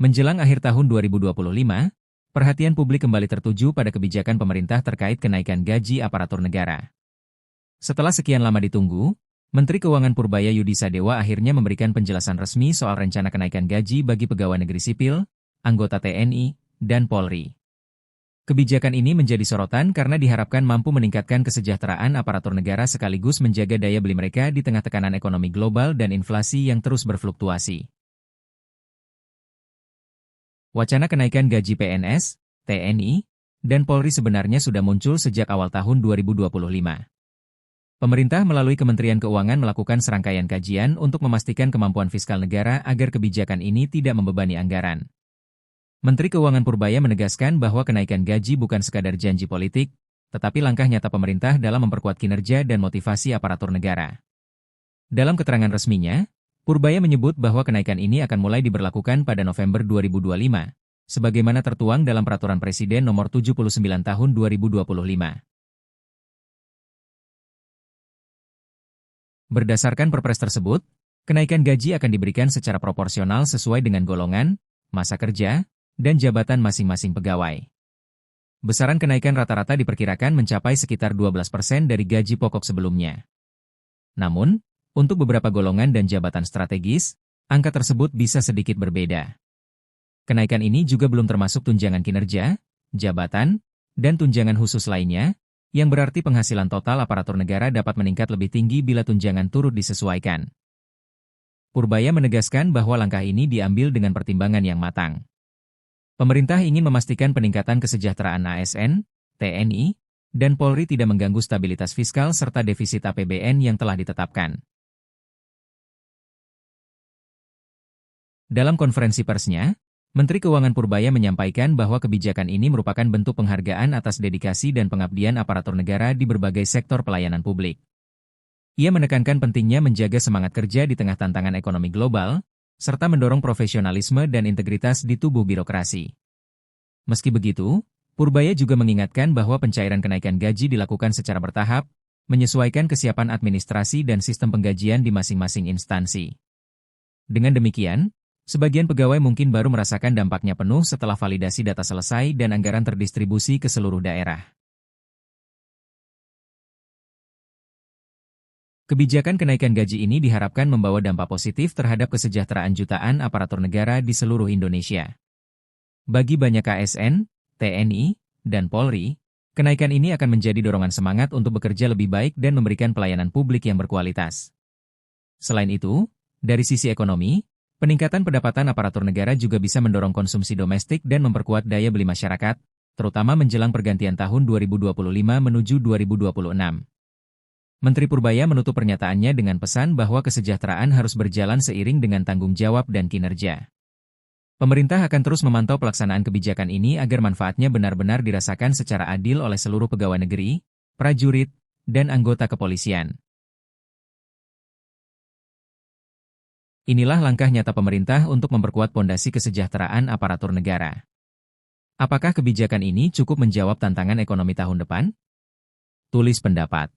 Menjelang akhir tahun 2025, perhatian publik kembali tertuju pada kebijakan pemerintah terkait kenaikan gaji aparatur negara. Setelah sekian lama ditunggu, Menteri Keuangan Purbaya Yudi Sadewa akhirnya memberikan penjelasan resmi soal rencana kenaikan gaji bagi pegawai negeri sipil, anggota TNI, dan Polri. Kebijakan ini menjadi sorotan karena diharapkan mampu meningkatkan kesejahteraan aparatur negara sekaligus menjaga daya beli mereka di tengah tekanan ekonomi global dan inflasi yang terus berfluktuasi. Wacana kenaikan gaji PNS, TNI, dan Polri sebenarnya sudah muncul sejak awal tahun 2025. Pemerintah melalui Kementerian Keuangan melakukan serangkaian kajian untuk memastikan kemampuan fiskal negara agar kebijakan ini tidak membebani anggaran. Menteri Keuangan Purbaya menegaskan bahwa kenaikan gaji bukan sekadar janji politik, tetapi langkah nyata pemerintah dalam memperkuat kinerja dan motivasi aparatur negara. Dalam keterangan resminya, Purbaya menyebut bahwa kenaikan ini akan mulai diberlakukan pada November 2025, sebagaimana tertuang dalam Peraturan Presiden Nomor 79 Tahun 2025. Berdasarkan Perpres tersebut, kenaikan gaji akan diberikan secara proporsional sesuai dengan golongan, masa kerja, dan jabatan masing-masing pegawai. Besaran kenaikan rata-rata diperkirakan mencapai sekitar 12% dari gaji pokok sebelumnya. Namun, untuk beberapa golongan dan jabatan strategis, angka tersebut bisa sedikit berbeda. Kenaikan ini juga belum termasuk tunjangan kinerja, jabatan, dan tunjangan khusus lainnya, yang berarti penghasilan total aparatur negara dapat meningkat lebih tinggi bila tunjangan turut disesuaikan. Purbaya menegaskan bahwa langkah ini diambil dengan pertimbangan yang matang. Pemerintah ingin memastikan peningkatan kesejahteraan ASN, TNI, dan Polri tidak mengganggu stabilitas fiskal serta defisit APBN yang telah ditetapkan. Dalam konferensi persnya, Menteri Keuangan Purbaya menyampaikan bahwa kebijakan ini merupakan bentuk penghargaan atas dedikasi dan pengabdian aparatur negara di berbagai sektor pelayanan publik. Ia menekankan pentingnya menjaga semangat kerja di tengah tantangan ekonomi global, serta mendorong profesionalisme dan integritas di tubuh birokrasi. Meski begitu, Purbaya juga mengingatkan bahwa pencairan kenaikan gaji dilakukan secara bertahap, menyesuaikan kesiapan administrasi dan sistem penggajian di masing-masing instansi. Dengan demikian, sebagian pegawai mungkin baru merasakan dampaknya penuh setelah validasi data selesai dan anggaran terdistribusi ke seluruh daerah. Kebijakan kenaikan gaji ini diharapkan membawa dampak positif terhadap kesejahteraan jutaan aparatur negara di seluruh Indonesia. Bagi banyak ASN, TNI, dan Polri, kenaikan ini akan menjadi dorongan semangat untuk bekerja lebih baik dan memberikan pelayanan publik yang berkualitas. Selain itu, dari sisi ekonomi, peningkatan pendapatan aparatur negara juga bisa mendorong konsumsi domestik dan memperkuat daya beli masyarakat, terutama menjelang pergantian tahun 2025 menuju 2026. Menteri Purbaya menutup pernyataannya dengan pesan bahwa kesejahteraan harus berjalan seiring dengan tanggung jawab dan kinerja. Pemerintah akan terus memantau pelaksanaan kebijakan ini agar manfaatnya benar-benar dirasakan secara adil oleh seluruh pegawai negeri, prajurit, dan anggota kepolisian. Inilah langkah nyata pemerintah untuk memperkuat pondasi kesejahteraan aparatur negara. Apakah kebijakan ini cukup menjawab tantangan ekonomi tahun depan? Tulis pendapat.